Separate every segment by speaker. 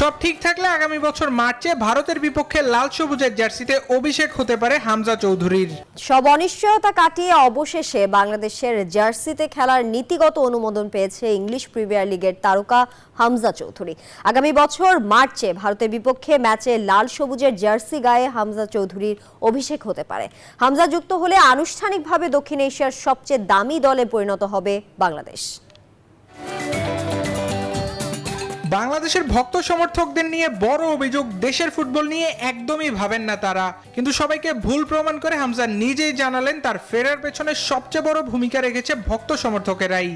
Speaker 1: সব ঠিক থাকলে আগামী বছর মার্চে ভারতের বিপক্ষে লাল সবুজের জার্সিতে অভিষেক হতে পারে হামজা চৌধুরীর।
Speaker 2: সব অনিশ্চয়তা কাটিয়ে অবশেষে বাংলাদেশের জার্সিতে খেলার নীতিগত অনুমোদন পেয়েছে ইংলিশ প্রিমিয়ার লিগের তারকা হামজা চৌধুরী। আগামী বছর মার্চে ভারতের বিপক্ষে ম্যাচে লাল সবুজের জার্সি গায়ে হামজা চৌধুরীর অভিষেক হতে পারে। হামজা যুক্ত হলে আনুষ্ঠানিকভাবে দক্ষিণ এশিয়ার সবচেয়ে দামি দলে পরিণত হবে বাংলাদেশ।
Speaker 1: বাংলাদেশের ভক্ত সমর্থকদের নিয়ে বড় অভিযোগ, দেশের ফুটবল নিয়ে একদমই ভাবেন না তারা। কিন্তু সবাইকে ভুল প্রমাণ করে হামজা নিজেই জানালেন তার ফেরার পেছনে সবচেয়ে বড় ভূমিকা রেখেছে ভক্ত সমর্থকেরাই।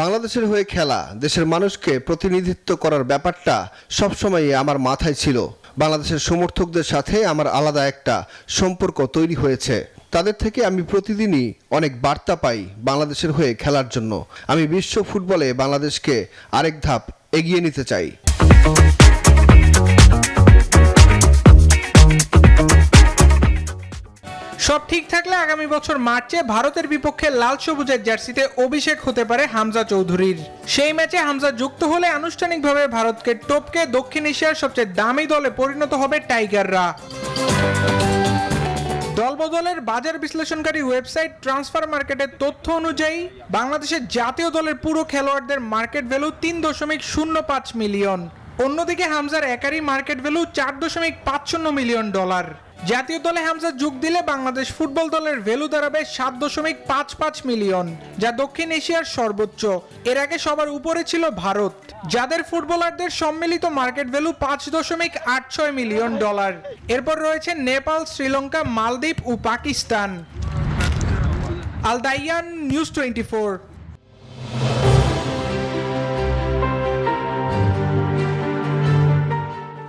Speaker 3: বাংলাদেশের হয়ে খেলা, দেশের মানুষকে প্রতিনিধিত্ব করার ব্যাপারটা সবসময় আমার মাথায় ছিল। বাংলাদেশের সমর্থকদের সাথে আমার আলাদা একটা সম্পর্ক তৈরি হয়েছে। তাদের থেকে আমি প্রতিদিনই অনেক বার্তা পাই বাংলাদেশের হয়ে খেলার জন্য। আমি বিশ্ব ফুটবলে বাংলাদেশকে আরেক ধাপ এগিয়ে নিতে চাই।
Speaker 1: সব ঠিক থাকলে আগামী বছর মার্চে ভারতের বিপক্ষে লাল সবুজের জার্সিতে অভিষেক হতে পারে হামজা চৌধুরীর। সেই ম্যাচে হামজা যুক্ত হলে আনুষ্ঠানিকভাবে ভারতকে টপকে দক্ষিণ এশিয়ার সবচেয়ে দামি দলে পরিণত হবে টাইগাররা। দলবদলের বাজার বিশ্লেষণকারী ওয়েবসাইট ট্রান্সফার মার্কেটের তথ্য অনুযায়ী বাংলাদেশের জাতীয় দলের পুরো খেলোয়াড়দের মার্কেট ভ্যালু 3.05 মিলিয়ন। অন্যদিকে হামজার একারই মার্কেট ভ্যালু $4.50 মিলিয়ন। জাতীয় দলে হামজা যোগ দিলে বাংলাদেশ ফুটবল দলের ভ্যালু দাঁড়াবে $7.55 মিলিয়ন, যা দক্ষিণ এশিয়ার সর্বোচ্চ। এর আগে সবার উপরে ছিল ভারত, যাদের ফুটবলারদের সম্মিলিত মার্কেট ভ্যালু $5.86 মিলিয়ন। এরপর রয়েছে নেপাল, শ্রীলঙ্কা, মালদ্বীপ ও পাকিস্তান। আল দাইয়ান, নিউজ 24।